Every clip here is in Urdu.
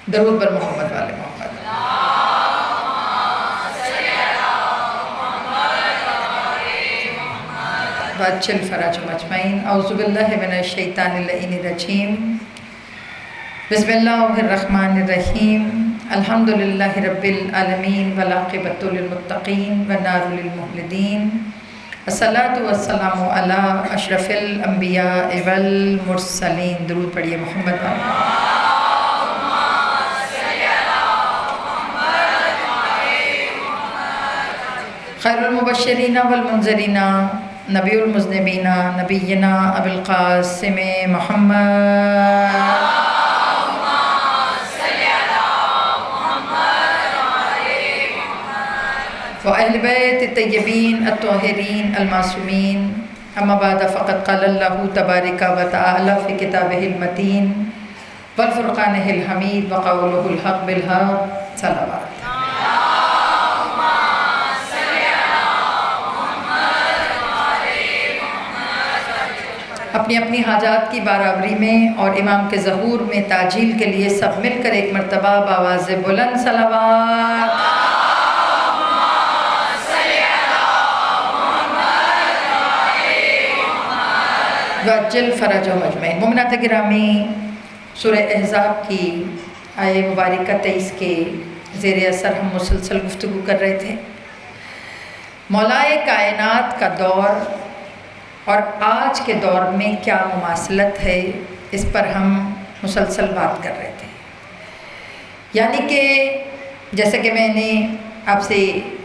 درود بر محمد والے محمد۔ وعجل فرجهم اجمعین۔ اعوذ باللہ من الشیطان اللعین الرجیم۔ بسم اللہ الرحمن الرحیم۔ الحمدللہ رب العالمین والعاقبۃ للمتقین والنار للمخلدین۔ الصلاۃ والسلام علی اشرف الانبیاء والمرسلین۔ درود پڑھیے محمد والے۔ خیر المبشرین والمنذرین نبی المذنبین نبینا ابی القاسم محمد وأہل بیت الطیبین الطاہرین المعصومین۔ اما بعد فقد قال اللہ تبارک و تعالی فی کتابہ المتین والفرقانہ الحمید وقولہ الحق بالحق۔ صلوات۔ اپنی اپنی حاجات کی برابری میں اور امام کے ظہور میں تعجیل کے لیے سب مل کر ایک مرتبہ بآواز بلند صلوات۔ وعجل فرجهم اجمعین۔ مومنات گرامی، سورہ احزاب کی آیہ مبارکہ 23 کے زیر اثر ہم مسلسل گفتگو کر رہے تھے۔ مولائے کائنات کا دور اور آج کے دور میں کیا مماثلت ہے، اس پر ہم مسلسل بات کر رہے تھے۔ یعنی کہ جیسے کہ میں نے آپ سے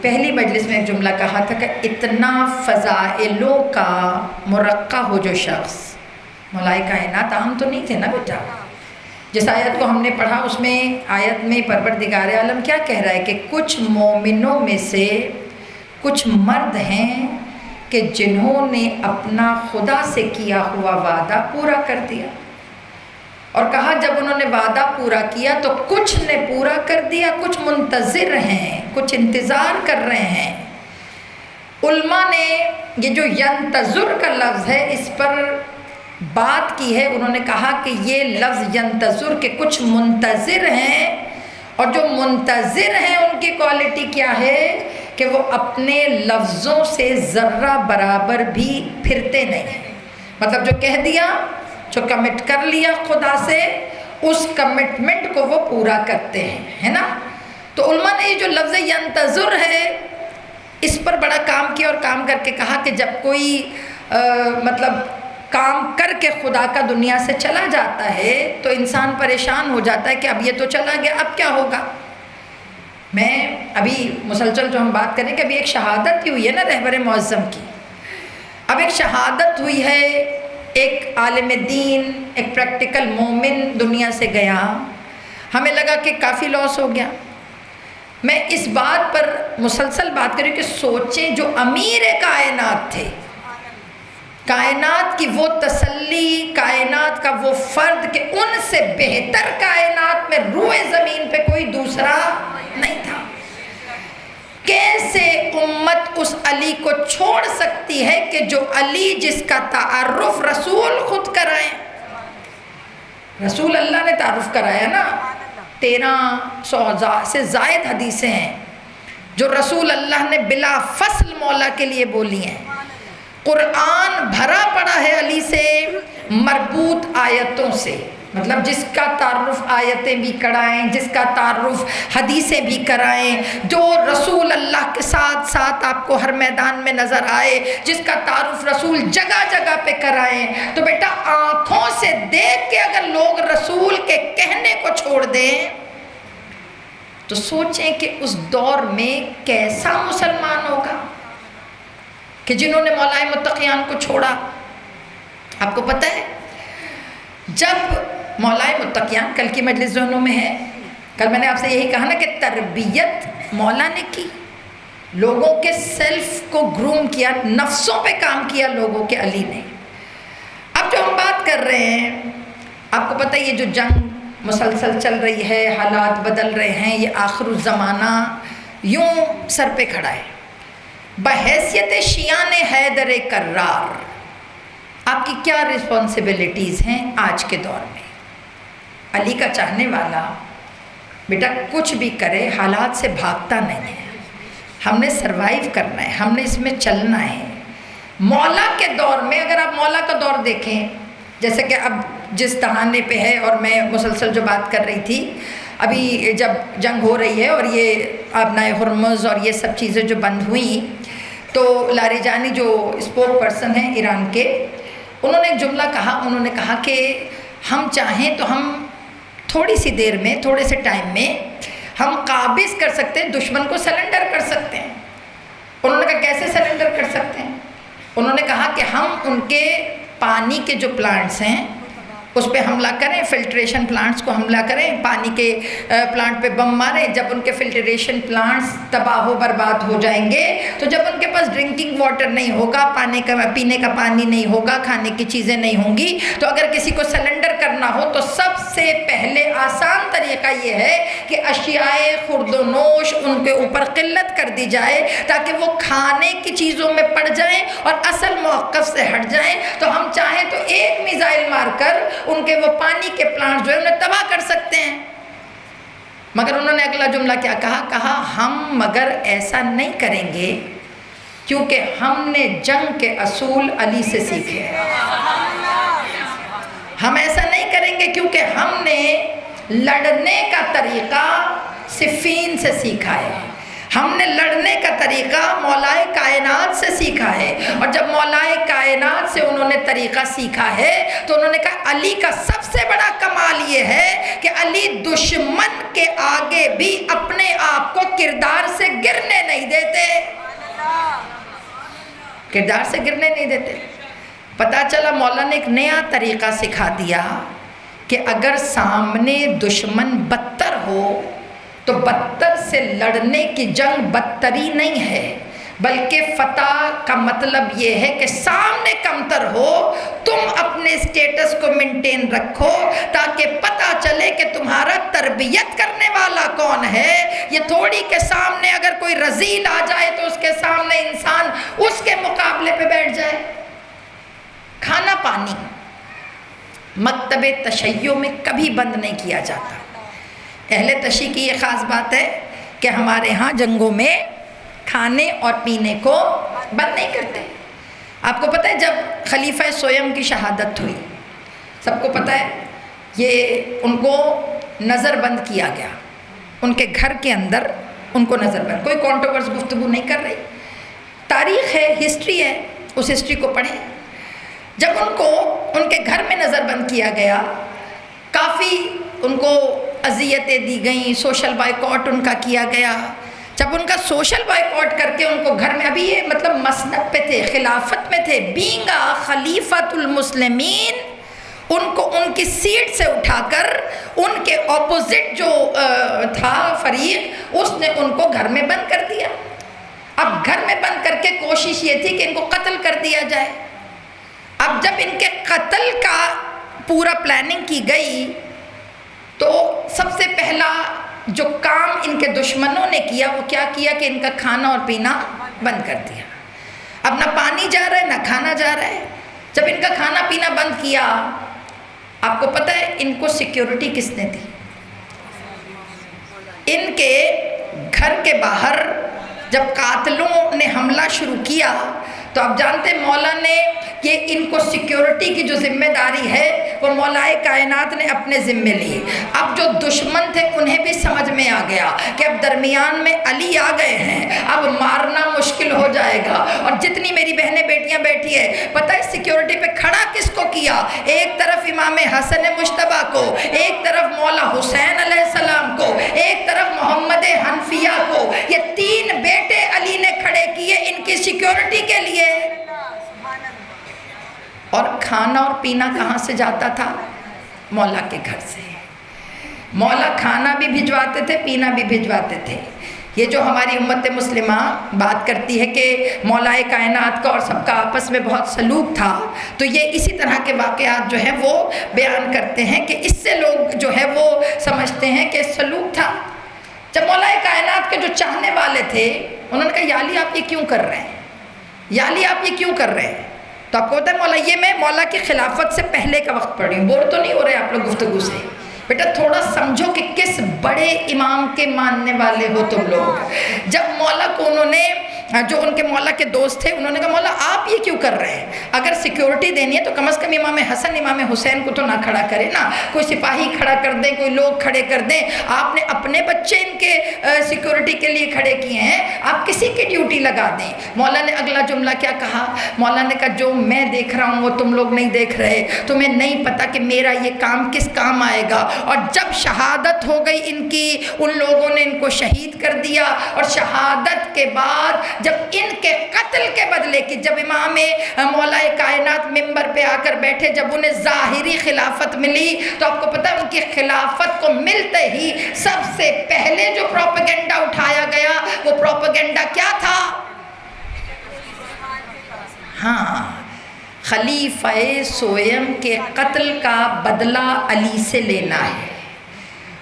پہلی مجلس میں ایک جملہ کہا تھا کہ اتنا فضائلوں کا مرقع ہو جو شخص، مولائے کائنات عام تو نہیں تھے نا بیٹا۔ جس آیت کو ہم نے پڑھا اس میں آیت میں پروردگار عالم کیا کہہ رہا ہے کہ کچھ مومنوں میں سے کچھ مرد ہیں کہ جنہوں نے اپنا خدا سے کیا ہوا وعدہ پورا کر دیا، اور کہا جب انہوں نے وعدہ پورا کیا تو کچھ نے پورا کر دیا، کچھ منتظر ہیں، کچھ انتظار کر رہے ہیں۔ علماء نے یہ جو ینتظر کا لفظ ہے اس پر بات کی ہے۔ انہوں نے کہا کہ یہ لفظ ینتظر کے کچھ منتظر ہیں، اور جو منتظر ہیں ان کی کوالٹی کیا ہے کہ وہ اپنے لفظوں سے ذرہ برابر بھی پھرتے نہیں ہیں۔ مطلب جو کہہ دیا، جو کمٹ کر لیا خدا سے، اس کمٹمنٹ کو وہ پورا کرتے ہیں، ہے نا۔ تو علماء نے یہ جو لفظ ینتظر ہے اس پر بڑا کام کیا، اور کام کر کے کہا کہ جب کوئی مطلب کام کر کے خدا کا دنیا سے چلا جاتا ہے تو انسان پریشان ہو جاتا ہے کہ اب یہ تو چلا گیا، اب کیا ہوگا۔ میں ابھی مسلسل جو ہم بات کریں کہ ابھی ایک شہادت ہی ہوئی ہے نا رہبر معظم کی، اب ایک شہادت ہوئی ہے، ایک عالم دین، ایک پریکٹیکل مومن دنیا سے گیا، ہمیں لگا کہ کافی لاس ہو گیا۔ میں اس بات پر مسلسل بات کروں کہ سوچیں جو امیر کائنات تھے، کائنات کی وہ تسلی، کائنات کا وہ فرد کہ ان سے بہتر کائنات میں روئے زمین پہ کوئی دوسرا نہیں تھا، کیسے امت اس علی کو چھوڑ سکتی ہے کہ جو علی جس کا تعارف رسول خود کرائیں۔ رسول اللہ نے تعارف کرایا نا، 1300 سے زائد حدیثیں ہیں جو رسول اللہ نے بلا فصل مولا کے لیے بولی ہیں۔ قرآن بھرا پڑا ہے علی سے مربوط آیتوں سے، مطلب جس کا تعارف آیتیں بھی کرائیں، جس کا تعارف حدیثیں بھی کرائیں، جو رسول اللہ کے ساتھ ساتھ آپ کو ہر میدان میں نظر آئے، جس کا تعارف رسول جگہ جگہ پہ کرائیں۔ تو بیٹا آنکھوں سے دیکھ کے اگر لوگ رسول کے کہنے کو چھوڑ دیں تو سوچیں کہ اس دور میں کیسا مسلمان ہوگا کہ جنہوں نے مولائے متقیان کو چھوڑا۔ آپ کو پتہ ہے جب مولائے متقیان، کل کی مجلس ذہنوں میں ہے، کل میں نے آپ سے یہی کہا نا کہ تربیت مولا نے کی، لوگوں کے سیلف کو گروم کیا، نفسوں پہ کام کیا لوگوں کے علی نے۔ اب جو ہم بات کر رہے ہیں، آپ کو پتہ ہے یہ جو جنگ مسلسل چل رہی ہے، حالات بدل رہے ہیں، یہ آخر الزمانہ یوں سر پہ کھڑا ہے۔ بحیثیت شیعان حیدر کرار آپ کی کیا رسپانسبلٹیز ہیں آج کے دور میں؟ علی کا چاہنے والا، بیٹا کچھ بھی کرے حالات سے بھاگتا نہیں ہے، ہم نے سروائیو کرنا ہے، ہم نے اس میں چلنا ہے۔ مولا کے دور میں اگر آپ مولا کا دور دیکھیں، جیسے کہ اب جس تہانے پہ ہے، اور میں مسلسل جو بات کر رہی تھی، ابھی جب جنگ ہو رہی ہے اور یہ آبنائے ہرمز اور یہ سب چیزیں جو بند ہوئیں، تو لاریجانی جو اسپوک پرسن ہیں ایران کے، انہوں نے ایک جملہ کہا، انہوں نے کہا کہ ہم چاہیں تو ہم تھوڑی سی دیر میں، تھوڑے سے ٹائم میں ہم قابض کر سکتے ہیں، دشمن کو سلنڈر کر سکتے ہیں۔ انہوں نے کہا کیسے سلنڈر کر سکتے ہیں؟ انہوں نے کہا کہ ہم ان کے پانی کے جو پلانٹس ہیں اس پہ حملہ کریں، فلٹریشن پلانٹس کو حملہ کریں، پانی کے پلانٹ پہ بم ماریں۔ جب ان کے فلٹریشن پلانٹس تباہ و برباد ہو جائیں گے، تو جب ان کے پاس ڈرنکنگ واٹر نہیں ہوگا، پینے کا پانی نہیں ہوگا، کھانے کی چیزیں نہیں ہوں گی، تو اگر کسی کو سلنڈر کرنا ہو تو سب سے پہلے آسان طریقہ یہ ہے کہ اشیاء خرد و نوش ان کے اوپر قلت کر دی جائے، تاکہ وہ کھانے کی چیزوں میں پڑ جائیں اور اصل موقف سے ہٹ جائیں۔ تو ہم چاہیں تو ایک میزائل مار کر ان کے وہ پانی کے پلانٹ جو ہے انہیں تباہ کر سکتے ہیں۔ مگر انہوں نے اگلا جملہ کیا کہا ہم مگر ایسا نہیں کریں گے، کیونکہ ہم نے جنگ کے اصول علی سے سیکھے ہیں۔ ہم ایسا نہیں کریں گے کیونکہ ہم نے لڑنے کا طریقہ صفین سے سیکھا ہے، ہم نے لڑنے کا طریقہ مولائے کائنات سے سیکھا ہے۔ اور جب مولائے کائنات سے انہوں نے طریقہ سیکھا ہے تو انہوں نے کہا علی کا سب سے بڑا کمال یہ ہے کہ علی دشمن کے آگے بھی اپنے آپ کو کردار سے گرنے نہیں دیتے، کردار سے گرنے نہیں دیتے۔ پتہ چلا مولا نے ایک نیا طریقہ سکھا دیا کہ اگر سامنے دشمن بدتر ہو تو بدتر سے لڑنے کی جنگ بدتری نہیں ہے، بلکہ فتح کا مطلب یہ ہے کہ سامنے کمتر ہو، تم اپنے سٹیٹس کو مینٹین رکھو تاکہ پتہ چلے کہ تمہارا تربیت کرنے والا کون ہے۔ یہ تھوڑی کہ سامنے اگر کوئی رذیل آ جائے تو اس کے سامنے انسان اس کے مقابلے پہ بیٹھ جائے۔ کھانا پانی مکتب تشیع میں کبھی بند نہیں کیا جاتا۔ اہل تشیع کی یہ خاص بات ہے کہ ہمارے ہاں جنگوں میں کھانے اور پینے کو بند نہیں کرتے۔ آپ کو پتہ ہے جب خلیفہ سویم کی شہادت ہوئی، سب کو پتہ ہے، یہ ان کو نظر بند کیا گیا، ان کے گھر کے اندر ان کو نظر بند، کوئی کانٹروورس گفتگو نہیں کر رہی، تاریخ ہے، ہسٹری ہے، اس ہسٹری کو پڑھیں۔ جب ان کو ان کے گھر میں نظر بند کیا گیا، کافی ان کو اذیتیں دی گئیں، سوشل بائیکاٹ ان کا کیا گیا۔ جب ان کا سوشل بائیکاٹ کر کے ان کو گھر میں، ابھی یہ مطلب مسند پہ تھے، خلافت میں تھے، بینگ خلیفۃ المسلمین، ان کو ان کی سیٹ سے اٹھا کر ان کے اپوزٹ جو تھا فریق، اس نے ان کو گھر میں بند کر دیا۔ اب گھر میں بند کر کے کوشش یہ تھی کہ ان کو قتل کر دیا جائے۔ اب جب ان کے قتل کا پورا پلاننگ کی گئی تو سب سے پہلا جو کام ان کے دشمنوں نے کیا وہ کیا کیا کہ ان کا کھانا اور پینا بند کر دیا۔ اب نہ پانی جا رہا ہے نہ کھانا جا رہا ہے۔ جب ان کا کھانا پینا بند کیا، آپ کو پتہ ہے ان کو سیکیورٹی کس نے دی؟ ان کے گھر کے باہر جب قاتلوں نے حملہ شروع کیا تو آپ جانتے مولا نے کہ ان کو سیکیورٹی کی جو ذمہ داری ہے وہ مولائے کائنات نے اپنے ذمے لی۔ اب جو دشمن تھے انہیں بھی سمجھ میں آ گیا کہ اب درمیان میں علی آ گئے ہیں، اب مارنا مشکل ہو جائے گا۔ اور جتنی میری بہنیں بیٹیاں بیٹھی ہے، پتہ ہے سیکیورٹی پہ کھڑا کس کو کیا؟ ایک طرف امام حسن مجتبیٰ کو، ایک طرف مولا حسین علیہ السلام کو، ایک طرف محمد حنفیہ کو۔ یہ تین بیٹے علی نے کھڑے کیے ان کی سیکیورٹی کے لیے۔ اور کھانا اور پینا کہاں سے جاتا تھا؟ مولا کے گھر سے۔ مولا کھانا بھی بھجواتے تھے، پینا بھی بھجواتے تھے۔ یہ جو ہماری امت مسلمہ بات کرتی ہے کہ مولائے کائنات کا اور سب کا آپس میں بہت سلوک تھا، تو یہ اسی طرح کے واقعات جو ہیں وہ بیان کرتے ہیں کہ اس سے لوگ جو ہے وہ سمجھتے ہیں کہ سلوک تھا۔ جب مولائے کائنات کے جو چاہنے والے تھے انہوں نے کہا یا علی آپ یہ کیوں کر رہے ہیں؟ یا علی آپ یہ کیوں کر رہے ہیں؟ تو آپ کو ہوتا ہے مولا، یہ میں مولا کی خلافت سے پہلے کا وقت پڑھ رہی ہوں، بور تو نہیں ہو رہے آپ لوگ گفتگو سے؟ بیٹا تھوڑا سمجھو کہ کس بڑے امام کے ماننے والے ہو تم لوگ. جب مولا کو انہوں نے، جو ان کے مولا کے دوست تھے، انہوں نے کہا مولا آپ یہ کیوں کر رہے ہیں؟ اگر سیکیورٹی دینی ہے تو کم از کم امام حسن امام حسین کو تو نہ کھڑا کرے نا، کوئی سپاہی کھڑا کر دیں، کوئی لوگ کھڑے کر دیں. آپ نے اپنے بچے ان کے سیکیورٹی کے لیے کھڑے کیے ہیں، آپ کسی کی ڈیوٹی لگا دیں. مولا نے اگلا جملہ کیا کہا؟ مولا نے کہا جو میں دیکھ رہا ہوں وہ تم لوگ نہیں دیکھ رہے، تمہیں نہیں پتا کہ میرا یہ کام کس کام آئے گا. اور جب شہادت ہو گئی ان کی، ان لوگوں نے ان کو شہید کر دیا. اور شہادت کے بعد جب ان کے قتل کے بدلے کی، جب امام مولا کائنات منبر پہ آ کر بیٹھے، جب انہیں ظاہری خلافت ملی، تو آپ کو پتہ ان کی خلافت کو ملتے ہی سب سے پہلے جو پروپیگنڈا اٹھایا گیا، وہ پروپیگنڈا کیا تھا؟ ہاں، خلیفہ سوئم کے قتل کا بدلہ علی سے لینا ہے.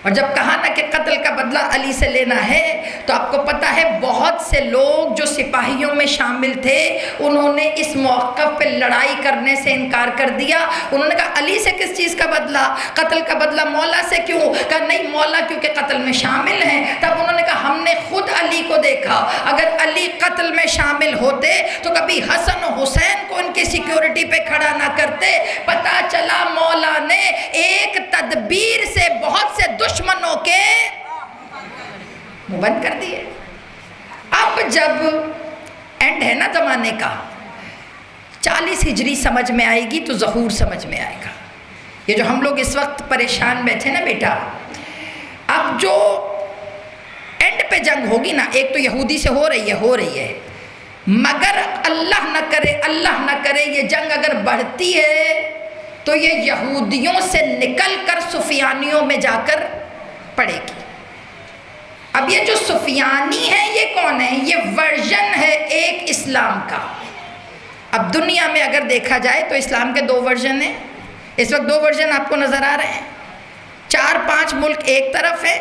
اور جب کہا نا کہ قتل کا بدلہ علی سے لینا ہے، تو آپ کو پتہ ہے بہت سے لوگ جو سپاہیوں میں شامل تھے، انہوں نے اس موقف پہ لڑائی کرنے سے انکار کر دیا. انہوں نے کہا علی سے کس چیز کا بدلہ؟ قتل کا بدلہ مولا سے کیوں؟ کہا نہیں، مولا کیونکہ قتل میں شامل ہیں. تب انہوں نے کہا ہم نے خود علی کو دیکھا، اگر علی قتل میں شامل ہوتے تو کبھی حسن و حسین کو ان کی سیکیورٹی پہ کھڑا نہ کرتے. پتہ چلا مولا نے ایک تدبیر سے بہت سے دشمنوں کے بند کر دیے. اب جب اینڈ ہے نا زمانے کا، 40 ہجری سمجھ میں آئے گی تو ظہور سمجھ میں آئے گا. یہ جو ہم لوگ اس وقت پریشان بیٹھے نا بیٹا، اب جو اینڈ پہ جنگ ہوگی نا، ایک تو یہودی سے ہو رہی ہے، مگر اللہ نہ کرے یہ جنگ اگر بڑھتی ہے تو یہ یہودیوں سے نکل کر سفیانیوں میں جا کر پڑے گی. اب یہ جو سفیانی ہے یہ کون ہے؟ یہ ورژن ہے ایک اسلام کا. اب دنیا میں اگر دیکھا جائے تو اسلام کے 2 ورژن ہیں. اس وقت 2 ورژن آپ کو نظر آ رہے ہیں. 4-5 ملک ایک طرف ہے،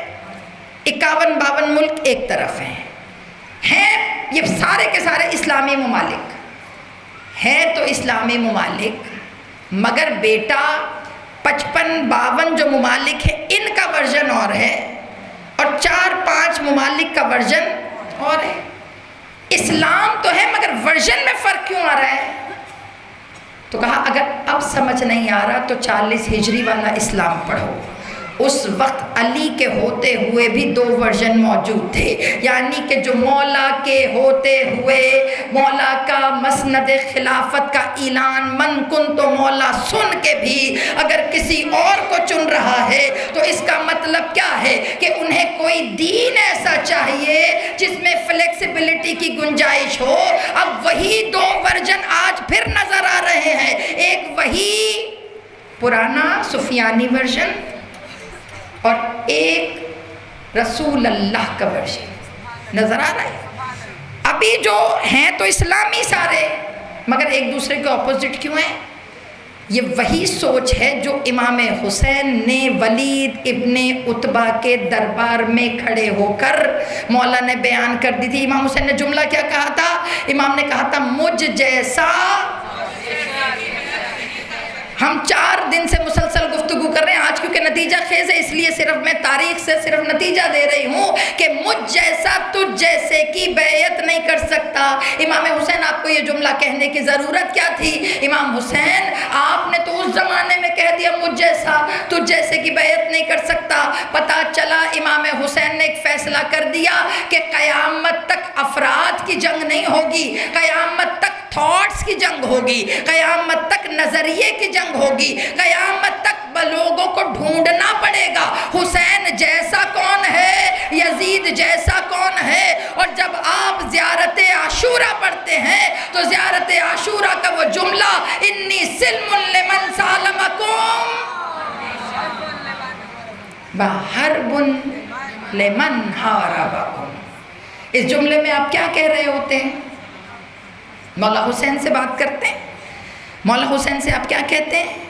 51-52 ملک ایک طرف ہیں. یہ سارے کے سارے اسلامی ممالک ہیں، تو اسلامی ممالک، مگر بیٹا 55-52 جو ممالک ہیں ان کا ورژن اور ہے، اور 4-5 ممالک کا ورژن اور ہے. اسلام تو ہے مگر ورژن میں فرق کیوں آ رہا ہے؟ تو کہا اگر اب سمجھ نہیں آ رہا تو 40 ہجری والا اسلام پڑھو. اس وقت علی کے ہوتے ہوئے بھی 2 ورژن موجود تھے، یعنی کہ جو مولا کے ہوتے ہوئے مولا کا مسند خلافت کا اعلان من کن تو مولا سن کے بھی اگر کسی اور کو چن رہا ہے تو اس کا مطلب کیا ہے کہ انہیں کوئی دین ایسا چاہیے جس میں فلیکسیبلٹی کی گنجائش ہو. اب وہی 2 ورژن آج پھر نظر آ رہے ہیں. ایک وہی پرانا سفیانی ورژن اور ایک رسول اللہ کا ورژن نظر آ رہا ہے. ابھی جو ہیں تو اسلامی سارے، مگر ایک دوسرے کے اپوزٹ کیوں ہیں؟ یہ وہی سوچ ہے جو امام حسین نے ولید ابن عتبہ کے دربار میں کھڑے ہو کر مولا نے بیان کر دی تھی. امام حسین نے جملہ کیا کہا تھا؟ امام نے کہا تھا مجھ جیسا. ہم 4 دن سے مسلسل گفتگو کر رہے ہیں، آج کیونکہ نتیجہ خیز ہے اس لیے صرف میں تاریخ سے صرف نتیجہ دے رہی ہوں کہ مجھ جیسا تجھ جیسے کی بیعت نہیں کر سکتا. امام حسین آپ کو یہ جملہ کہنے کی ضرورت کیا تھی؟ امام حسین آپ نے تو اس زمانے میں کہہ دیا مجھ جیسا تجھ جیسے کی بیعت نہیں کر سکتا. پتہ چلا امام حسین نے ایک فیصلہ کر دیا کہ قیامت تک افراد کی جنگ نہیں ہوگی، قیامت تک تھاٹس کی جنگ ہوگی، قیامت تک نظریے کی جنگ ہوگی، قیامت تک لوگوں کو ڈھونڈنا پڑے گا حسین جیسا کون ہے، یزید جیسا کون ہے. اور جب آپ زیارت عاشورہ پڑھتے ہیں تو زیارت عاشورہ کا وہ جملہ انی سلم لمن سالمکم وحرب لمن حاربکم، اس جملے میں آپ کیا کہہ رہے ہوتے ہیں؟ مولا حسین سے بات کرتے ہیں. مولا حسین سے آپ کیا کہتے ہیں؟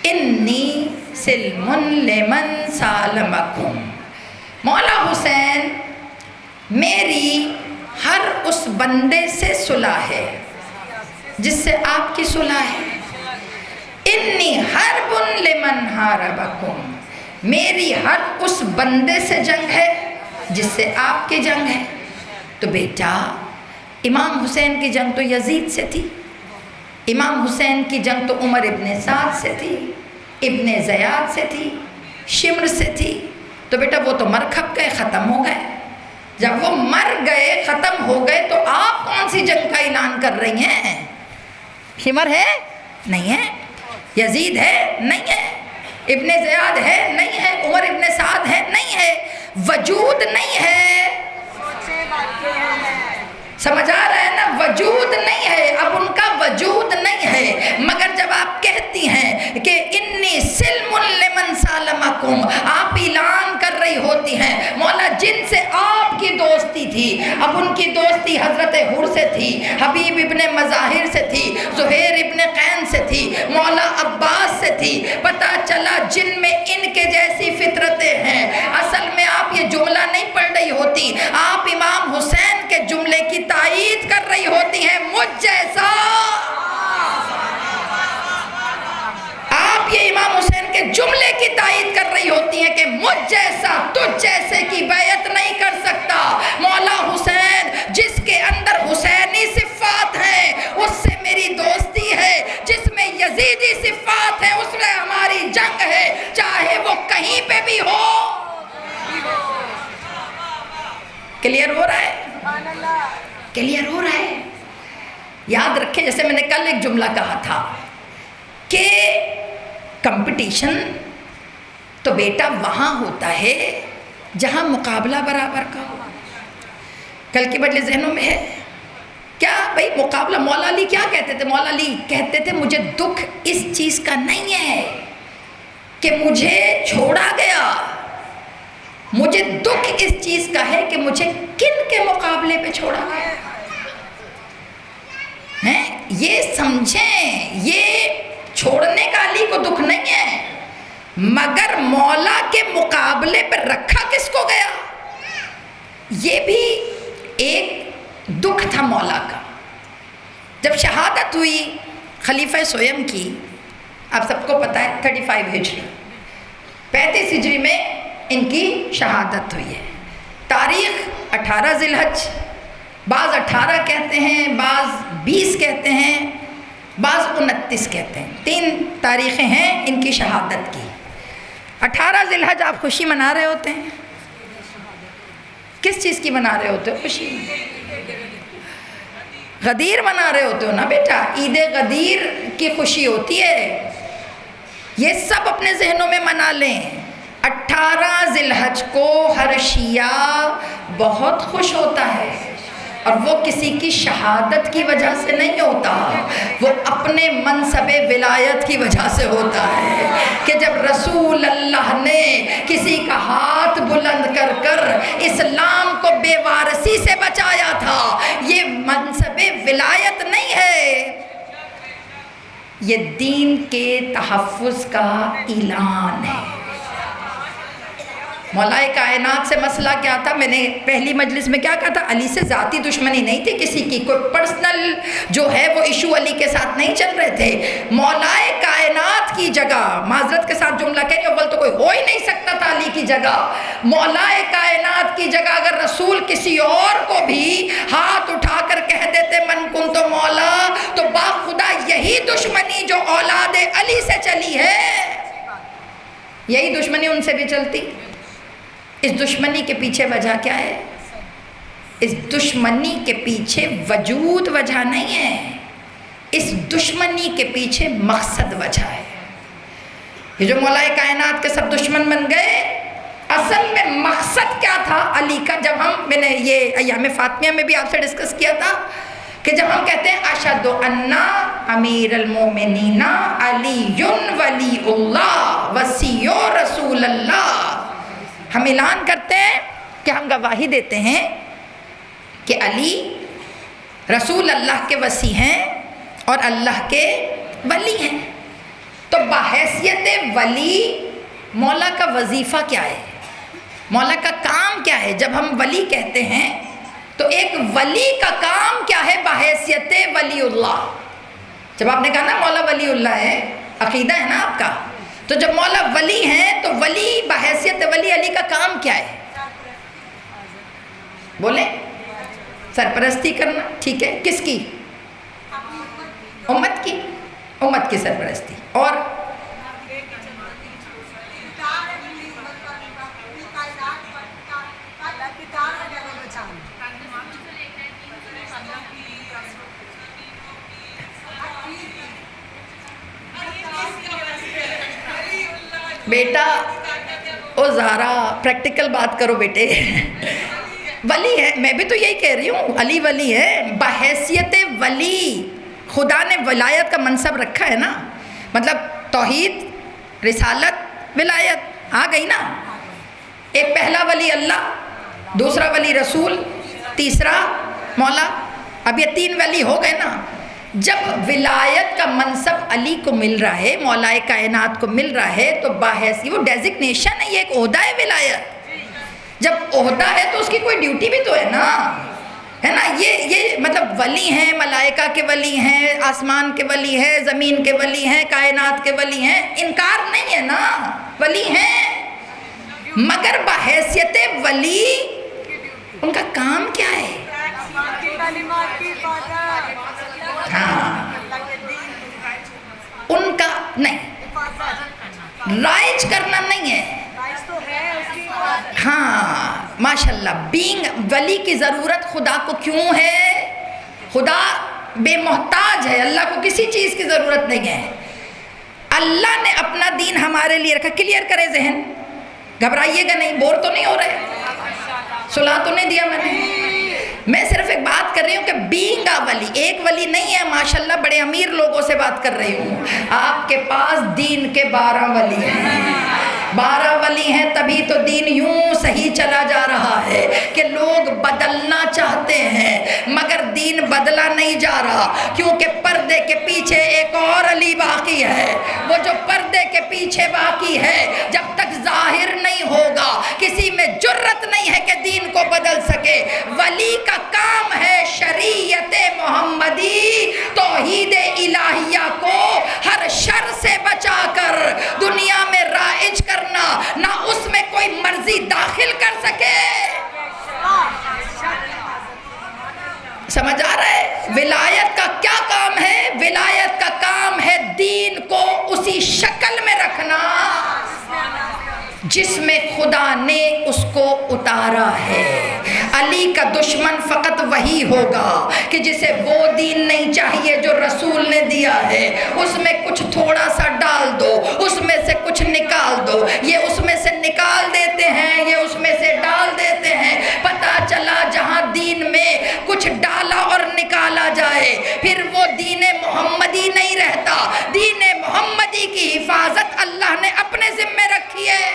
انی سلم لمن سالمکم. مولا حسین میری ہر اس بندے سے صلح ہے جس سے آپ کی صلح ہے. انی حرب لمن حاربکم، میری ہر اس بندے سے جنگ ہے جس سے آپ کی جنگ ہے۔ تو بیٹا امام حسین کی جنگ تو یزید سے تھی، امام حسین کی جنگ تو عمر ابن سعد سے تھی، ابن زیاد سے تھی، شمر سے تھی۔ تو بیٹا وہ تو مر کھپ گئے، ختم ہو گئے۔ جب وہ مر گئے، ختم ہو گئے، تو آپ کون سی جنگ کا اعلان کر رہی ہیں؟ شمر ہے؟ نہیں ہے۔ یزید ہے؟ نہیں ہے۔ ابن زیاد ہے؟ نہیں ہے۔ عمر ابن سعد ہے؟ نہیں ہے۔ وجود نہیں ہے۔ سمجھ آ رہا ہے نا؟ وجود نہیں ہے، اب ان کا وجود نہیں ہے۔ مگر جب آپ کہتی ہیں کہ انی سلم لمن سالمکم، آپ اعلان کر رہی ہوتی ہیں مولا جن سے آپ کی دوستی تھی، اب ان کی دوستی حضرت حر سے تھی، حبیب ابن مظاہر سے تھی، زہیر ابن قین سے تھی، مولا عباس سے تھی، پتہ چلا جن میں ان کے جیسی فطرتیں ہیں۔ اصل میں آپ یہ جملہ نہیں پڑھ رہی ہوتی، آپ امام حسین کے جملے کی تائید کر رہی ہوتی ہیں، مجھ جیسا۔ آپ یہ امام حسین کے جملے کی تائید کر رہی ہوتی ہیں کہ مجھ جیسا تجھ جیسے کی بیعت نہیں کر سکتا۔ مولا حسین جس کے اندر حسینی صفات ہیں اس سے میری دوستی ہے، جس میں یزیدی صفات ہیں اس میں ہماری جنگ ہے، چاہے وہ کہیں پہ بھی ہو۔ کلیئر ہو رہا ہے؟ کلیئر ہو رہا ہے؟ یاد رکھیں، جیسے میں نے کل ایک جملہ کہا تھا کہ کمپٹیشن تو بیٹا وہاں ہوتا ہے جہاں مقابلہ برابر کا ہو۔ کل کی بجلے ذہنوں میں ہے کیا بھئی مقابلہ؟ مولا علی کیا کہتے تھے؟ مولا علی کہتے تھے مجھے دکھ اس چیز کا نہیں ہے کہ مجھے چھوڑا گیا، مجھے دکھ اس چیز کا ہے کہ مجھے کن کے مقابلے پہ چھوڑا گیا۔ یہ سمجھیں، یہ چھوڑنے کا علی کو دکھ نہیں ہے، مگر مولا کے مقابلے پہ رکھا کس کو گیا، یہ بھی ایک دکھ تھا مولا کا۔ جب شہادت ہوئی خلیفہ سویم کی، آپ سب کو پتہ ہے 35 ہجری 35 ہجری میں ان کی شہادت ہوئی ہے۔ تاریخ 18 ذی الحج، بعض 18 کہتے ہیں، بعض 20 کہتے ہیں، بعض 29 کہتے ہیں، 3 تاریخیں ہیں ان کی شہادت کی۔ 18 ذی الحج آپ خوشی منا رہے ہوتے ہیں، کس چیز کی منا رہے ہوتے ہو خوشی؟ غدیر منا رہے ہوتے ہو نا بیٹا، عید غدیر کی خوشی ہوتی ہے۔ یہ سب اپنے ذہنوں میں منا لیں۔ 18 ذی الحج کو ہر شیعہ بہت خوش ہوتا ہے، اور وہ کسی کی شہادت کی وجہ سے نہیں ہوتا، وہ اپنے منصب ولایت کی وجہ سے ہوتا ہے کہ جب رسول اللہ نے کسی کا ہاتھ بلند کر کر اسلام کو بے وارثی سے بچایا تھا۔ یہ منصب ولایت نہیں ہے، یہ دین کے تحفظ کا اعلان ہے۔ مولا کائنات سے مسئلہ کیا تھا؟ میں نے پہلی مجلس میں کیا کہا تھا؟ علی سے ذاتی دشمنی نہیں تھی کسی کی، کوئی پرسنل جو ہے وہ ایشو علی کے ساتھ نہیں چل رہے تھے۔ مولا کائنات کی جگہ، معذرت کے ساتھ جملہ کہہ رہی ہوں، اول تو کوئی ہو ہی نہیں سکتا تھا علی کی جگہ۔ مولا کائنات کی جگہ اگر رسول کسی اور کو بھی ہاتھ اٹھا کر کہہ دیتے من کن تو مولا، تو باخدا یہی دشمنی جو اولاد علی سے چلی ہے، یہی دشمنی ان سے بھی چلتی۔ اس دشمنی کے پیچھے وجہ کیا ہے؟ اس دشمنی کے پیچھے وجود وجہ نہیں ہے، اس دشمنی کے پیچھے مقصد وجہ ہے۔ یہ جو مولا کائنات کے سب دشمن بن گئے، اصل میں مقصد کیا تھا علی کا؟ جب میں نے یہ ایام فاطمیہ میں بھی آپ سے ڈسکس کیا تھا کہ جب ہم کہتے ہیں اشہد ان امیر المومنین علی ولی اللہ وصی رسول اللہ، ہم اعلان کرتے ہیں کہ ہم گواہی دیتے ہیں کہ علی رسول اللہ کے وصی ہیں اور اللہ کے ولی ہیں۔ تو بحیثیت ولی مولا کا وظیفہ کیا ہے؟ مولا کا کام کیا ہے؟ جب ہم ولی کہتے ہیں تو ایک ولی کا کام کیا ہے بحیثیت ولی اللہ؟ جب آپ نے کہا نا مولا ولی اللہ ہے، عقیدہ ہے نا آپ کا، تو جب مولا ولی ہیں تو ولی بولیں سرپرستی کرنا، ٹھیک ہے، کس کی؟ امت کی، امت کی سرپرستی. اور بیٹا او زہرا پریکٹیکل بات کرو بیٹے. ولی ہے، میں بھی تو یہی کہہ رہی ہوں، علی ولی ہے بحیثیت ولی. خدا نے ولایت کا منصب رکھا ہے نا، مطلب توحید، رسالت، ولایت آ گئی نا. ایک پہلا ولی اللہ، دوسرا ولی رسول، تیسرا مولا. اب یہ 3 ولی ہو گئے نا. جب ولایت کا منصب علی کو مل رہا ہے، مولا کائنات کو مل رہا ہے، تو باحثیت وہ ڈیزگنیشن ہے، یہ ایک عہدہ ہے ولایت. جب عہدہ ہے تو اس کی کوئی ڈیوٹی بھی تو ہے نا، ہے نا. یہ مطلب ولی ہیں، ملائکہ کے ولی ہیں، آسمان کے ولی ہیں، زمین کے ولی ہیں، کائنات کے ولی ہیں، انکار نہیں ہے نا، ولی ہیں. مگر بحیثیت ولی ان کا کام کیا ہے؟ ہاں، ان کا نہیں، رائج کرنا نہیں ہے. ہاں ماشاءاللہ. بینگ ولی کی ضرورت خدا کو کیوں ہے؟ خدا بے محتاج ہے، اللہ کو کسی چیز کی ضرورت نہیں ہے. اللہ نے اپنا دین ہمارے لیے رکھا. کلیئر کرے ذہن، گھبرائیے گا نہیں، بور تو نہیں ہو رہے، سلا تو نہیں دیا میں نے. میں صرف ایک بات کر رہی ہوں کہ بینگ آ ولی، ایک ولی نہیں ہے. ماشاءاللہ بڑے امیر لوگوں سے بات کر رہی ہوں. آپ کے پاس دین کے 12 ولی ہیں، 12 ولی ہیں، تبھی تو دین یوں صحیح چلا جا رہا ہے کہ لوگ بدلنا چاہتے ہیں مگر دین بدلا نہیں جا رہا، کیونکہ پردے کے پیچھے ایک اور علی باقی ہے. وہ جو پردے کے پیچھے باقی ہے، جب تک ظاہر نہیں ہوگا کسی میں جرت نہیں ہے کہ دین کو بدل سکے. ولی کا کام ہے شریعت محمدی، توحید الہیہ کو ہر شر سے بچا کر دنیا میں رائج کرنا، نہ اس میں کوئی مرضی داخل کر سکے. سمجھ آ رہا ہے؟ ولایت کا کیا کام ہے؟ ولایت کا کام ہے دین کو اسی شکل میں رکھنا جس میں خدا نے اس کو اتارا ہے. علی کا دشمن فقط وہی ہوگا کہ جسے وہ دین نہیں چاہیے جو رسول نے دیا ہے. اس میں کچھ تھوڑا سا ڈال دو، اس میں سے کچھ نکال دو. یہ اس میں سے نکال دیتے ہیں، یہ اس میں سے ڈال دیتے ہیں. پتہ چلا جہاں دین میں کچھ ڈالا اور نکالا جائے پھر وہ دین محمدی نہیں رہتا. دین محمدی کی حفاظت اللہ نے اپنے ذمے رکھی ہے.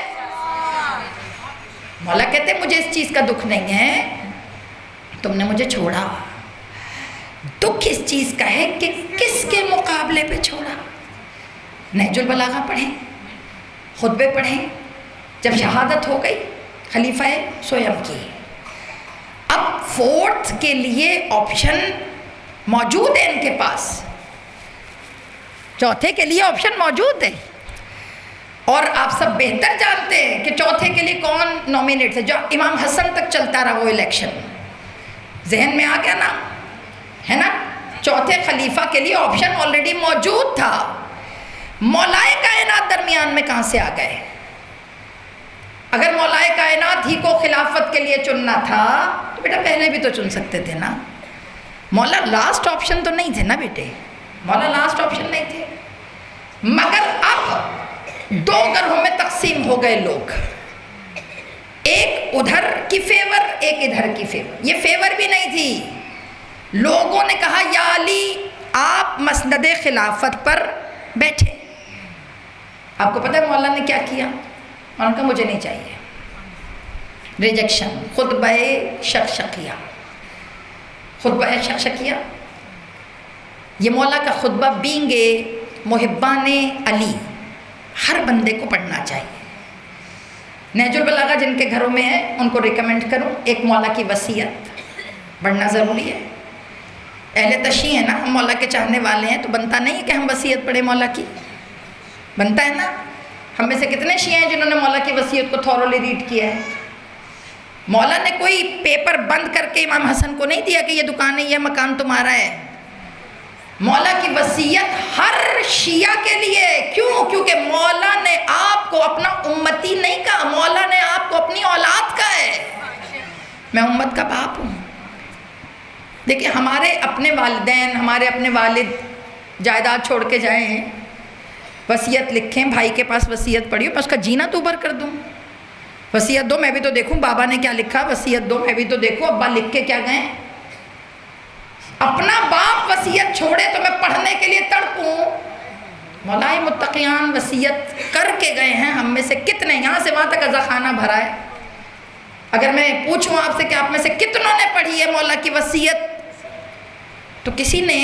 مولا کہتے ہیں مجھے اس چیز کا دکھ نہیں ہے، تم نے مجھے چھوڑا. دکھ اس چیز کا ہے کہ کس کے مقابلے پہ چھوڑا. نہج البلاغہ پڑھیں، خطبے پڑھیں. جب شہادت ہو گئی خلیفہ سویم کی، اب 4th کے لیے آپشن موجود ہے ان کے پاس، 4تھے کے لیے آپشن موجود ہے. اور آپ سب بہتر جانتے ہیں کہ 4تھے کے لیے کون نومینیٹ تھے. جو امام حسن تک چلتا رہا وہ الیکشن، ذہن میں آ گیا نا، ہے نا. 4تھے خلیفہ کے لیے آپشن آلریڈی موجود تھا. مولائے کائنات درمیان میں کہاں سے آ گئے؟ اگر مولائے کائنات ہی کو خلافت کے لیے چننا تھا تو بیٹا پہلے بھی تو چن سکتے تھے نا. مولا لاسٹ آپشن تو نہیں تھے نا بیٹے، مولا لاسٹ آپشن نہیں تھے. مگر اب 2 گروہوں میں تقسیم ہو گئے لوگ، ایک ادھر کی فیور، ایک ادھر کی فیور. یہ فیور بھی نہیں تھی. لوگوں نے کہا یا علی آپ مسند خلافت پر بیٹھے. آپ کو پتہ ہے مولا نے کیا کیا؟ مولا نے کہا مجھے نہیں چاہیے، ریجیکشن. خطبہ شقشقیہ، خطبہ شقشقیہ یہ مولا کا خطبہ بینگ محبان علی ہر بندے کو پڑھنا چاہیے. نہج البلاغہ جن کے گھروں میں ہے ان کو ریکمنڈ کروں. ایک مولا کی وصیت پڑھنا ضروری ہے. اہل تشیع ہے نا، ہم مولا کے چاہنے والے ہیں تو بنتا نہیں کہ ہم وصیت پڑھیں مولا کی، بنتا ہے نا. ہم میں سے کتنے شیعہ ہیں جنہوں نے مولا کی وصیت کو تھورولی ریڈ کیا ہے؟ مولا نے کوئی پیپر بند کر کے امام حسن کو نہیں دیا کہ یہ دکان ہے، یہ مکان تمہارا ہے۔ مولا کی وصیت ہر شیعہ کے لیے، کیوں؟ کیونکہ مولا نے آپ کو اپنا امتی نہیں کہا، مولا نے آپ کو اپنی اولاد کا ہے۔ میں امت کا باپ ہوں۔ دیکھیں ہمارے اپنے والدین، ہمارے اپنے والد جائیداد چھوڑ کے جائیں ہیں، وصیت لکھیں، بھائی کے پاس وصیت پڑھی ہو، میں اس کا جینا تو بھر کر دوں، وصیت دو میں بھی تو دیکھوں بابا نے کیا لکھا، وصیت دو میں بھی تو دیکھوں ابا لکھ کے کیا گئے۔ اپنا باپ وصیت چھوڑے تو میں پڑھنے کے لیے تڑپوں۔ مولا متقیان وصیت کر کے گئے ہیں، ہم میں سے کتنے یہاں سے وہاں تک عزا خانہ بھرا ہے۔ اگر میں پوچھوں آپ سے کہ آپ میں سے کتنوں نے پڑھی ہے مولا کی وصیت، تو کسی نے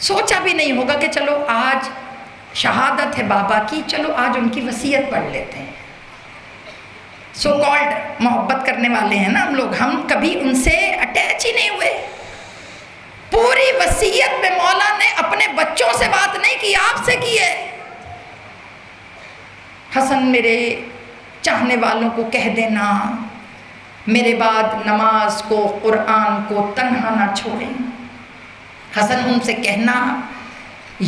سوچا بھی نہیں ہوگا کہ چلو آج شہادت ہے بابا کی، چلو آج ان کی وصیت پڑھ لیتے ہیں۔ سو کالڈ محبت کرنے والے ہیں نا ہم لوگ، ہم کبھی ان سے اٹیچ ہی نہیں ہوئے۔ پوری وصیت میں مولا نے اپنے بچوں سے بات نہیں کی، آپ سے کی ہے۔ حسن میرے چاہنے والوں کو کہہ دینا میرے بعد نماز کو قرآن کو تنہا نہ چھوڑیں۔ حسن ان سے کہنا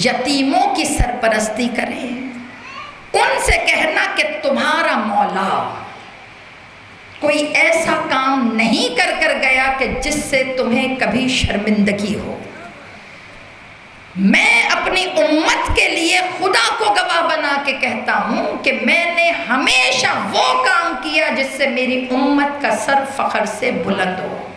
یتیموں کی سرپرستی کریں، ان سے کہنا کہ تمہارا مولا کوئی ایسا کام نہیں کر گیا کہ جس سے تمہیں کبھی شرمندگی ہو۔ میں اپنی امت کے لیے خدا کو گواہ بنا کے کہتا ہوں کہ میں نے ہمیشہ وہ کام کیا جس سے میری امت کا سر فخر سے بلند ہو۔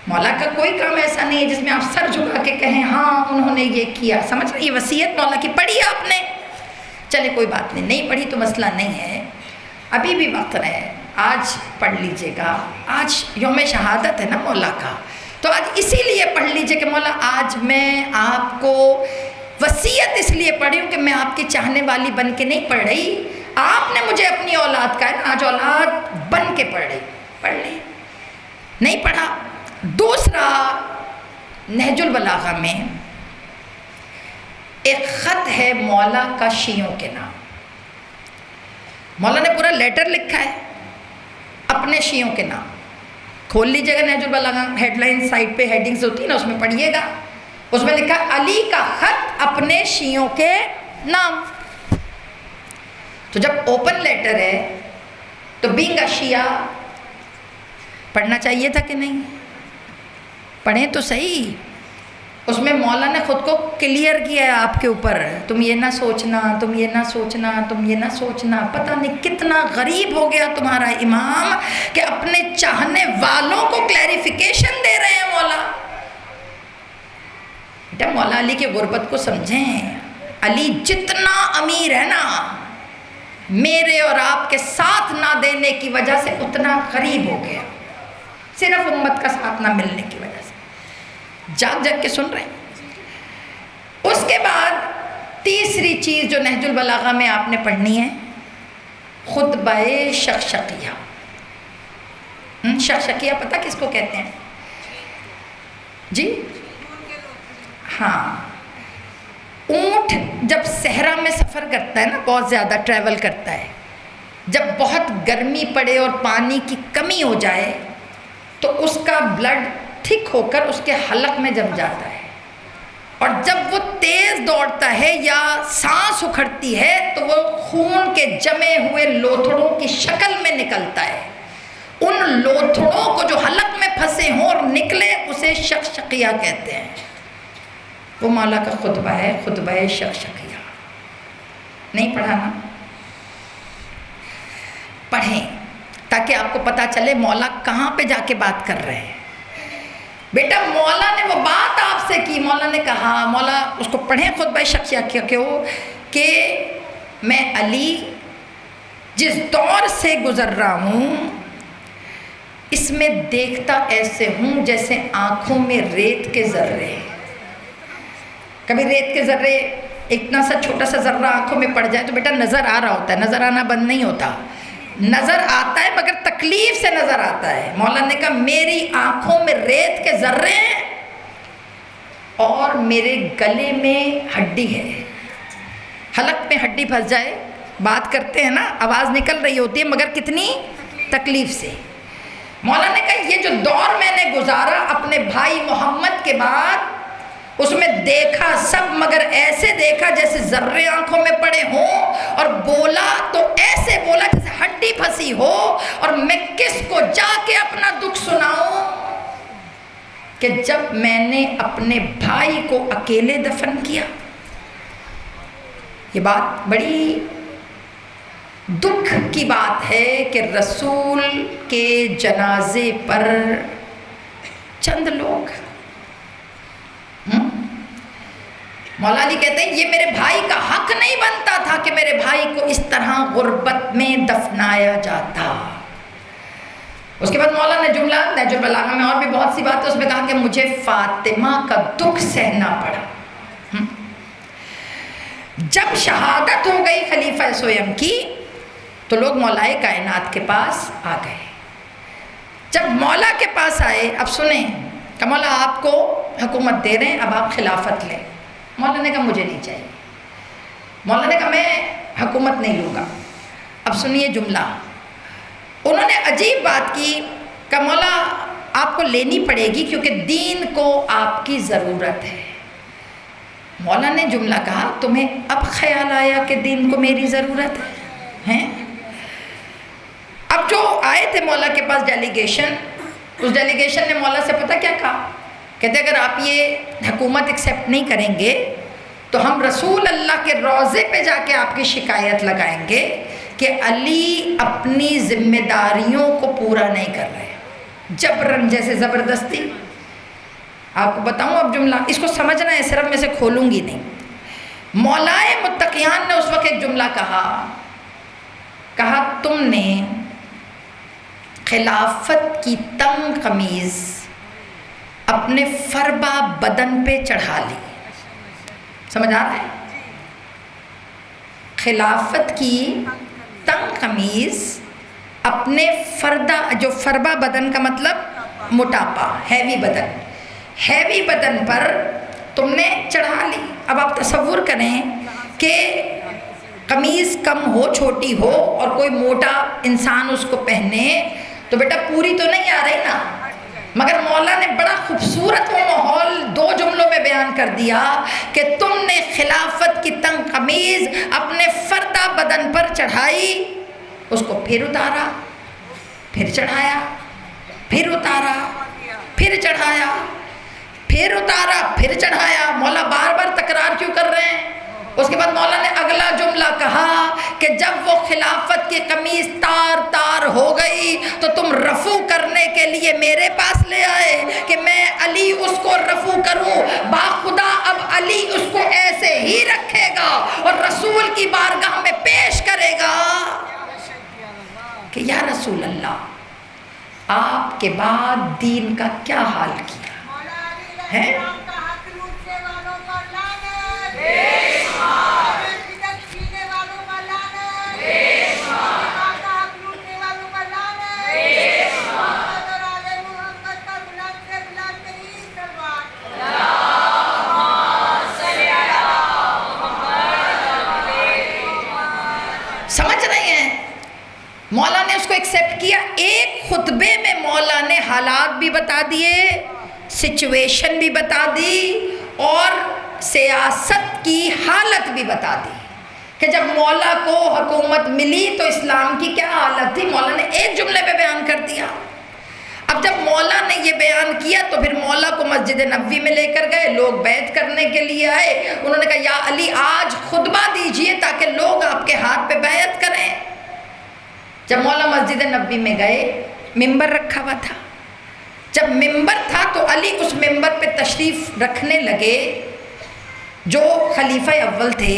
مولا کا کوئی کام ایسا نہیں ہے جس میں آپ سر جھکا کے کہیں ہاں انہوں نے یہ کیا، سمجھ رہے؟ یہ وصیت مولا کی پڑھی آپ نے، چلے کوئی بات نہیں پڑھی تو مسئلہ نہیں ہے، ابھی بھی وقت رہے، آج پڑھ لیجئے گا۔ آج یوم شہادت ہے نا مولا کا، تو آج اسی لیے پڑھ لیجئے کہ مولا آج میں آپ کو وصیت اس لیے پڑھی ہوں کہ میں آپ کی چاہنے والی بن کے نہیں پڑھ رہی، آپ نے مجھے اپنی اولاد کا ہے نا، آج اولاد بن کے پڑھ رہی، پڑھ لی، نہیں پڑھا۔ دوسرا، نہج البلاغہ میں ایک خط ہے مولا کا شیعوں کے نام۔ مولا نے پورا لیٹر لکھا ہے اپنے شیعوں کے نام، کھول لیجئے گا نہج البلاغہ، ہیڈ لائن سائٹ پہ ہیڈنگز ہوتی ہیں نا، اس میں پڑھیے گا، اس میں لکھا علی کا خط اپنے شیعوں کے نام۔ تو جب اوپن لیٹر ہے تو بینگ اے شیعہ پڑھنا چاہیے تھا کہ نہیں؟ پڑھیں تو صحیح۔ اس میں مولا نے خود کو کلیئر کیا ہے آپ کے اوپر، تم یہ نہ سوچنا، تم یہ نہ سوچنا، تم یہ نہ سوچنا۔ پتہ نہیں کتنا غریب ہو گیا تمہارا امام کہ اپنے چاہنے والوں کو کلیریفیکیشن دے رہے ہیں مولا۔ بیٹا مولا علی کے غربت کو سمجھیں، علی جتنا امیر ہے نا، میرے اور آپ کے ساتھ نہ دینے کی وجہ سے اتنا غریب ہو گیا، صرف امت کا ساتھ نہ ملنے کی وجہ سے۔ جاگ جاگ کے سن رہے ہیں۔ اس کے بعد تیسری چیز جو نہج البلاغہ میں آپ نے پڑھنی ہے، خطبہ شقشقیہ۔ شقشقیہ پتہ کس کو کہتے ہیں؟ جی ہاں، اونٹ جب صحرا میں سفر کرتا ہے نا، بہت زیادہ ٹریول کرتا ہے، جب بہت گرمی پڑے اور پانی کی کمی ہو جائے تو اس کا بلڈ تھک ہو کر اس کے حلق میں جم جاتا ہے، اور جب وہ تیز دوڑتا ہے یا سانس اکھڑتی ہے تو وہ خون کے جمے ہوئے لوتھڑوں کی شکل میں نکلتا ہے۔ ان لوتھڑوں کو جو حلق میں پھنسے ہوں اور نکلے اسے شقشقیہ کہتے ہیں۔ وہ مولا کا خطبہ ہے، خطبہ شقشقیہ۔ نہیں پڑھا نا؟ پڑھیں تاکہ آپ کو پتہ چلے مولا کہاں پہ جا کے بات کر رہے ہیں۔ بیٹا مولا نے وہ بات آپ سے کی، مولا نے کہا، مولا اس کو پڑھیں خطبہ شقشقیہ کہ میں علی جس دور سے گزر رہا ہوں اس میں دیکھتا ایسے ہوں جیسے آنکھوں میں ریت کے ذرے۔ کبھی ریت کے ذرے اتنا سا چھوٹا سا ذرہ آنکھوں میں پڑ جائے تو بیٹا نظر آ رہا ہوتا ہے، نظر آنا بند نہیں ہوتا، نظر آتا ہے مگر تکلیف سے نظر آتا ہے۔ مولا نے کہا میری آنکھوں میں ریت کے ذرے ہیں اور میرے گلے میں ہڈی ہے، حلق میں ہڈی پھنس جائے بات کرتے ہیں نا آواز نکل رہی ہوتی ہے مگر کتنی تکلیف سے. مولا نے کہا یہ جو دور میں نے گزارا اپنے بھائی محمد کے بعد اس میں دیکھا سب مگر ایسے دیکھا جیسے ذرے آنکھوں میں پڑے ہوں, اور بولا تو ایسے بولا جیسے ہڈی پھنسی ہو, اور میں کس کو جا کے اپنا دکھ سناؤں کہ جب میں نے اپنے بھائی کو اکیلے دفن کیا. یہ بات بڑی دکھ کی بات ہے کہ رسول کے جنازے پر چند لوگ. مولا علی کہتے ہیں یہ میرے بھائی کا حق نہیں بنتا تھا کہ میرے بھائی کو اس طرح غربت میں دفنایا جاتا. اس کے بعد مولا نے جملہ نہج البلاغہ میں اور بھی بہت سی باتیں اس میں کہا کہ مجھے فاطمہ کا دکھ سہنا پڑا. جب شہادت ہو گئی خلیفہ سویم کی تو لوگ مولائے کائنات کے پاس آ گئے. جب مولا کے پاس آئے, اب سنیں کہ مولا آپ کو حکومت دے رہے ہیں, اب آپ خلافت لیں. مولا نے کہا مجھے نہیں چاہیے. مولا نے کہا میں حکومت نہیں لوں گا. اب سنیے جملہ, انہوں نے عجیب بات کی کہ مولا آپ کو لینی پڑے گی کیونکہ دین کو آپ کی ضرورت ہے. مولا نے جملہ کہا تمہیں اب خیال آیا کہ دین کو میری ضرورت ہے. اب جو آئے تھے مولا کے پاس ڈیلیگیشن, اس ڈیلیگیشن نے مولا سے پتہ کیا کہا, کہتے اگر آپ یہ حکومت ایکسیپٹ نہیں کریں گے تو ہم رسول اللہ کے روضے پہ جا کے آپ کی شکایت لگائیں گے کہ علی اپنی ذمہ داریوں کو پورا نہیں کر رہے, جبرن جیسے زبردستی. آپ کو بتاؤں اب جملہ, اس کو سمجھنا ہے, صرف میں سے کھولوں گی نہیں. مولائے متقیان نے اس وقت ایک جملہ کہا تم نے خلافت کی تنگ قمیض اپنے فربا بدن پہ چڑھا لی. سمجھ آ رہا ہے؟ خلافت کی تنگ قمیض اپنے جو فربا بدن کا مطلب موٹاپا, ہیوی بدن پر تم نے چڑھا لی. اب آپ تصور کریں کہ قمیض کم ہو, چھوٹی ہو, اور کوئی موٹا انسان اس کو پہنے تو بیٹا پوری تو نہیں آ رہی نا. مگر مولا نے بڑا خوبصورت وہ ماحول 2 جملوں میں بیان کر دیا کہ تم نے خلافت کی تنگ قمیض اپنے فردہ بدن پر چڑھائی, اس کو پھر اتارا, پھر چڑھایا, پھر اتارا, پھر چڑھایا, پھر اتارا, پھر چڑھایا. مولا بار بار تکرار کیوں کر رہے ہیں؟ اس کے بعد مولا نے اگلا جملہ کہا کہ جب وہ خلافت کی قمیض تار تار ہو گئی تو تم رفع کرنے کے لیے میرے پاس لے آئے کہ میں علی اس کو رفع کروں. باخدا اب علی اس کو ایسے ہی رکھے گا اور رسول کی بارگاہ میں پیش کرے گا کہ یا رسول اللہ آپ کے بعد دین کا کیا حال کیا ہے. سمجھ رہے ہیں؟ مولا نے اس کو ایکسیپٹ کیا. ایک خطبے میں مولا نے حالات بھی بتا دیے, سچویشن بھی بتا دی, اور سیاست کی حالت بھی بتا دی کہ جب مولا کو حکومت ملی تو اسلام کی کیا حالت تھی. مولا نے ایک جملے پہ بیان کر دیا. اب جب مولا نے یہ بیان کیا تو پھر مولا کو مسجد نبوی میں لے کر گئے, لوگ بیعت کرنے کے لیے آئے. انہوں نے کہا یا علی آج خطبہ دیجئے تاکہ لوگ آپ کے ہاتھ پہ بیعت کریں. جب مولا مسجد نبوی میں گئے, ممبر رکھا ہوا تھا. جب ممبر تھا تو علی اس ممبر پہ تشریف رکھنے لگے. جو خلیفہ اول تھے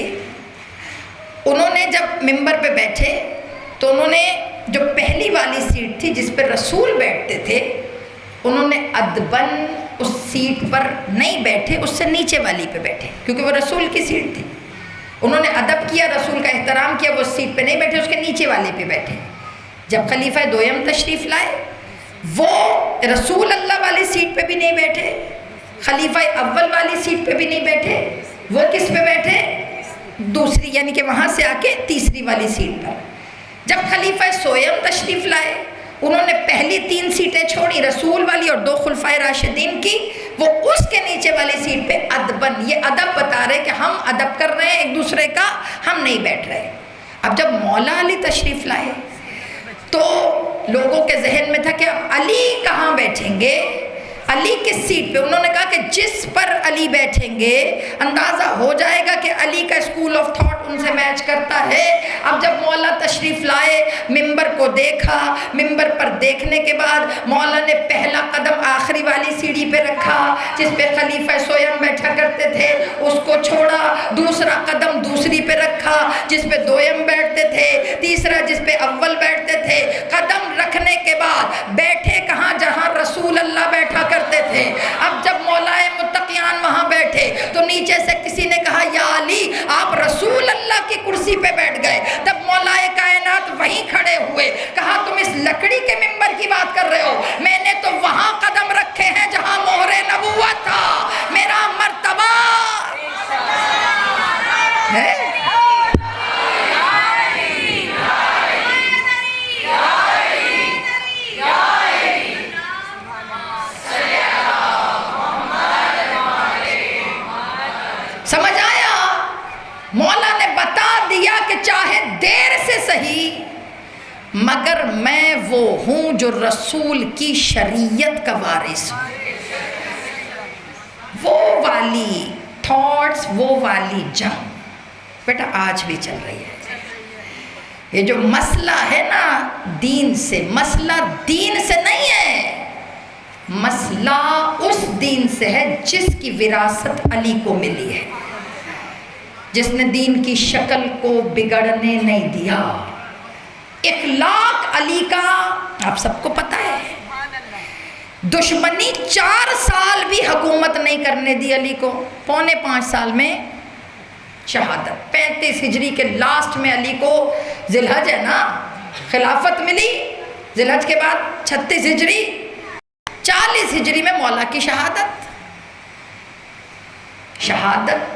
انہوں نے جب ممبر پہ بیٹھے تو انہوں نے جو پہلی والی سیٹ تھی جس پہ رسول بیٹھتے تھے, انہوں نے ادباً اس سیٹ پر نہیں بیٹھے, اس سے نیچے والی پہ بیٹھے کیونکہ وہ رسول کی سیٹ تھی. انہوں نے ادب کیا, رسول کا احترام کیا, وہ سیٹ پہ نہیں بیٹھے, اس کے نیچے والے پہ بیٹھے. جب خلیفہ دویم تشریف لائے وہ رسول اللہ والی سیٹ پہ بھی نہیں بیٹھے, خلیفہ اول والی سیٹ پہ بھی نہیں بیٹھے, وہ کس پہ بیٹھے؟ دوسری یعنی کہ وہاں سے آ کے تیسری والی سیٹ پر. جب خلیفہ سویم تشریف لائے انہوں نے پہلی 3 سیٹیں چھوڑی رسول والی اور 2 خلفائے راشدین کی، وہ اس کے نیچے والی سیٹ پہ ادبن، یہ ادب بتا رہے کہ ہم ادب کر رہے ہیں ایک دوسرے کا، ہم نہیں بیٹھ رہے. اب جب مولا علی تشریف لائے تو لوگوں کے ذہن میں تھا کہ اب علی کہاں بیٹھیں گے، علی کس سیٹ پہ. انہوں نے کہا کہ جس پر علی بیٹھیں گے اندازہ ہو جائے گا کہ علی کا اسکول آف تھاٹ ان سے میچ کرتا ہے. اب جب مولا تشریف لائے ممبر کو دیکھا، ممبر پر دیکھنے کے بعد مولا نے پہلا قدم آخری والی سیڑھی پہ رکھا جس پہ خلیفہ سویم بیٹھا کرتے تھے، اس کو چھوڑا. دوسرا قدم دوسری پہ رکھا جس پہ دویم بیٹھتے تھے، تیسرا جس پہ اول بیٹھتے تھے. قدم رکھنے کے بعد بیٹھے کہاں، جہاں رسول اللہ بیٹھا کرتے تھے. اب جب مولائے متقیان وہاں بیٹھے تو نیچے سے کسی نے کہا یا علی آپ رسول اللہ کی کرسی پہ بیٹھ گئے. تب مولائے کائنات وہیں کھڑے ہوئے، کہا تم اس لکڑی کے ممبر کی بات کر رہے ہو، میں نے تو وہاں قدم رکھے ہیں جہاں مہر نبوت تھا، میرا مرتبہ ہے. سمجھ آیا؟ مولا نے بتا دیا کہ چاہے دیر سے صحیح مگر میں وہ ہوں جو رسول کی شریعت کا وارث ہوں. وہ والی تھاٹس، وہ والی جنگ بیٹا آج بھی چل رہی ہے. یہ جو مسئلہ ہے نا دین سے، مسئلہ دین سے نہیں ہے، مسئلہ اس دین سے ہے جس کی وراثت علی کو ملی ہے، جس نے دین کی شکل کو بگڑنے نہیں دیا. اخلاق علی کا آپ سب کو پتہ ہے. دشمنی 4 سال بھی حکومت نہیں کرنے دی علی کو، 4.25 سال میں شہادت. 35 ہجری کے لاسٹ میں علی کو ذی الحج ہے نا خلافت ملی، ذی الحج کے بعد 36 ہجری 40 ہجری میں مولا کی شہادت. شہادت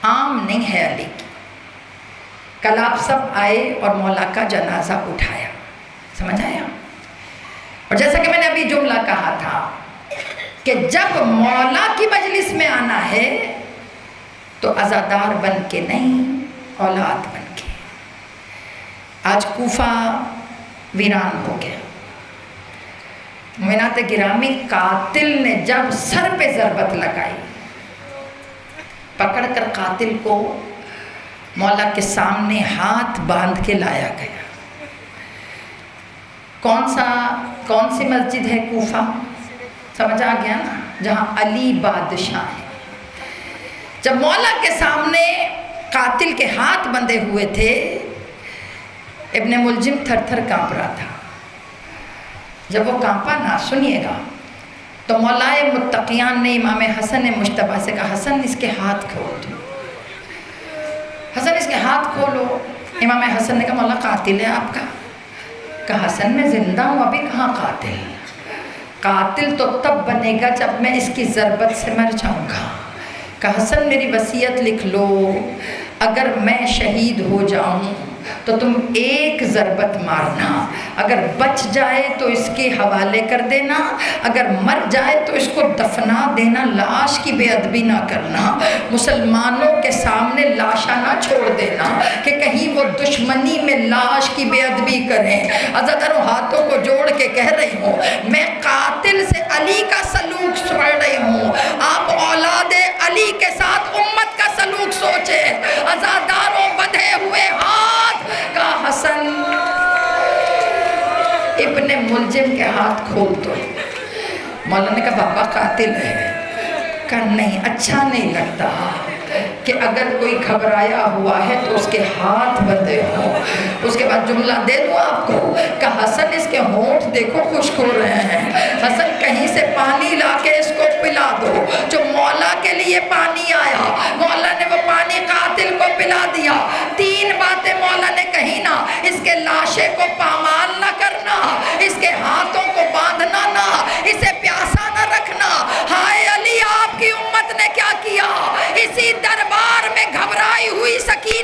عام نہیں ہے علی کی. کل آپ سب آئے اور مولا کا جنازہ اٹھایا، سمجھ آیا؟ اور جیسا کہ میں نے ابھی جملہ کہا تھا کہ جب مولا کی مجلس میں آنا ہے تو عزادار بن کے نہیں، اولاد بن کے. آج کوفہ ویران ہو گیا. مومنات گرامی، قاتل نے جب سر پہ ضربت لگائی، پکڑ کر قاتل کو مولا کے سامنے ہاتھ باندھ کے لایا گیا. کون سی مسجد ہے کوفہ؟ سمجھ آ گیا نا، جہاں علی بادشاہ ہے. جب مولا کے سامنے قاتل کے ہاتھ بندھے ہوئے تھے، ابن ملجم تھر تھر کانپ رہا تھا. جب وہ کانپا نا، سنیے گا، تو مولائے متقیان نے امام حسن مجتبیٰ سے کہا حسن اس کے ہاتھ کھول دو، حسن اس کے ہاتھ کھولو. امام حسن نے کہا مولا قاتل ہے آپ کا. کہا حسن میں زندہ ہوں، ابھی کہاں قاتل؟ قاتل تو تب بنے گا جب میں اس کی ضربت سے مر جاؤں گا. کہا حسن میری وصیت لکھ لو، اگر میں شہید ہو جاؤں تو تم ایک ضربت مارنا، اگر بچ جائے تو اس کے حوالے کر دینا، اگر مر جائے تو اس کو دفنا دینا، لاش کی بے ادبی نہ کرنا، مسلمانوں کے سامنے لاشا نہ چھوڑ دینا کہ کہیں وہ دشمنی میں لاش کی بے ادبی کریں. عزاداروں ہاتھوں کو جوڑ کے کہہ رہی ہوں، میں قاتل سے علی کا سلوک پڑھ رہی ہوں، آپ اولاد علی کے ساتھ امت کا سلوک سوچیں. عزاداروں بدھے ہوئے ہاتھ کا حسن ابن ملجم کے ہاتھ کھول دو. مولانا نے کہا بابا قاتل ہے. کہا نہیں، اچھا نہیں لگتا کہ اگر کوئی گھبرایا ہوا ہے تو اس کے ہاتھ بندھے ہوں. اس کے بعد جملہ دے دوں آپ کو. کہا حسن اس کے ہونٹ دیکھو خشک ہو رہے ہیں، حسن کہیں سے پانی لا کے اس کو پلا دو. جو مولا کے لیے پانی آیا، مولا نے وہ پانی قاتل کو پلا دیا. 3 باتیں مولا نے کہی نا، اس کے لاشے کو پامال نہ کرنا، اس کے ہاتھوں کو باندھنا نہ، اسے پیاسا نہ رکھنا. ہائے علی آپ کی امت نے کیا کیا؟ اسی دربار میں گھبرائی ہوئی سکینہ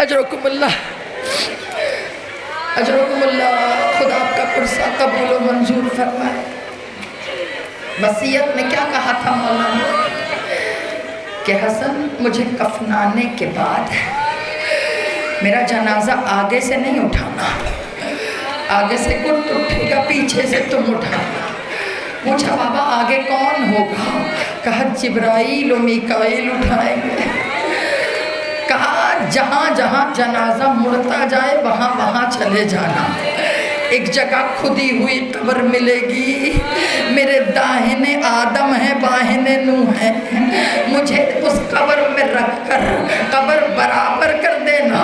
اجرکم اللہ، اجرکم اللہ، خدا آپ کا پرسہ قبول و منظور فرمائے۔ وصیت میں کیا کہا تھا مولانا کہ حسن مجھے کفنانے کے بعد میرا جنازہ آگے سے نہیں اٹھانا، آگے سے گٹ اٹھے گا، پیچھے سے تم اٹھانا۔ پوچھا بابا آگے کون ہوگا؟ کہا جبرائیل و میکائیل اٹھائیں گے۔ کہا جہاں جہاں جنازہ مڑتا جائے وہاں وہاں چلے جانا، ایک جگہ کھدی ہوئی قبر ملے گی، میرے داہنے آدم ہے بائیں نوح ہے، مجھے اس قبر میں رکھ کر قبر برابر کر دینا۔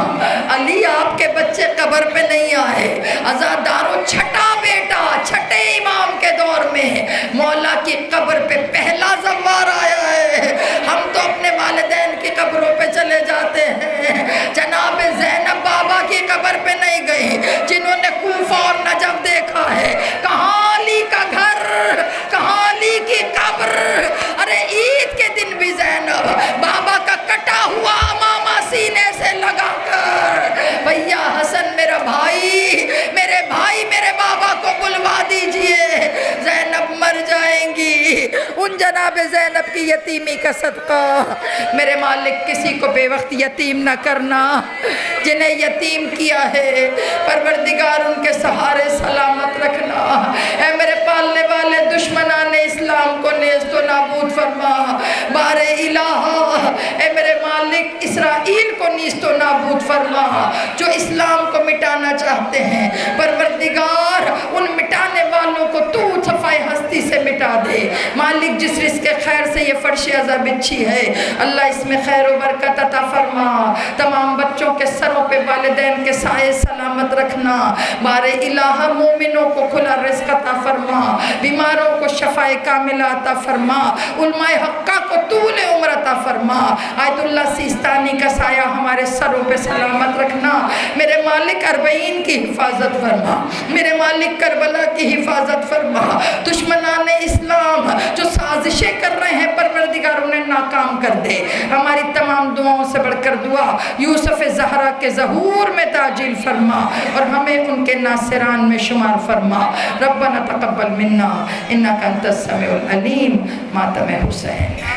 علی آپ کے بچے قبر پہ نہیں آئے، عزادارو چھٹا بیٹا چھٹے امام کے دور میں مولا کی قبر پہ پہلا زوار آیا ہے۔ ہم تو اپنے والدین کی قبروں پہ چلے جاتے ہیں، جناب زینب بابا کی قبر پہ نہیں گئی، جنہوں نے کوفہ اور نجف دیکھا ہے۔ کہاں علی کا گھر، کہاں علی کی قبر؟ ارے عید کے دن بھی زینب بابا کا کٹا ہوا امامہ سینے سے لگا کر، بھیا حسن میرا بھائی، میرے بھائی میرے بابا کو بلوا دیجئے، زینب مر جائیں گی۔ ان جناب زینب کی یتیمی کا صدقہ میرے مالک کسی کو بے وقت یتیم نہ کرنا، جنہیں یتیم کیا ہے پروردگار ان کے سہارے سلامت رکھنا۔ اے میرے پالنے والے دشمنان اسلام کو نیست و نابود فرما، بار الہ اے میرے مالک اسرائیل کو نیست و نابود فرما جو اسلام کو مٹانا چاہتے ہیں۔ پروردگار ان مٹانے والوں کو تو صفائے ہستی سے مٹا دے۔ مالک جس رزق خیر سے یہ فرش عزا بچھی ہے اللہ اس میں خیر و برکت عطا فرما، تمام بچوں کے سروں پہ والدین کے سائے سلامت رکھنا۔ بار الہ مومنوں کو کھلا رزق عطا فرما، بیماروں کو شفائے کاملہ عطا فرما، علماء حقہ کو طول عمر عطا فرما۔ آیت اللہ سیستانی کا سایہ ہمارے سروں پہ سلامت رکھنا۔ میرے مالک اربعین کی حفاظت فرما، میرے مالک کربلا کی حفاظت فرما۔ دشمنان اسلام جو سازشیں کر رہے ہیں پروردگار انہیں ناکام کر دے۔ ہماری تمام دعاؤں سے بڑھ کر دعا یوسف زہرا کے ظہور میں تعجیل فرما اور ہمیں ان کے ناصران میں شمار فرما۔ ربنا تقبل منا انک انت السمیع العلیم، ماتم حسین۔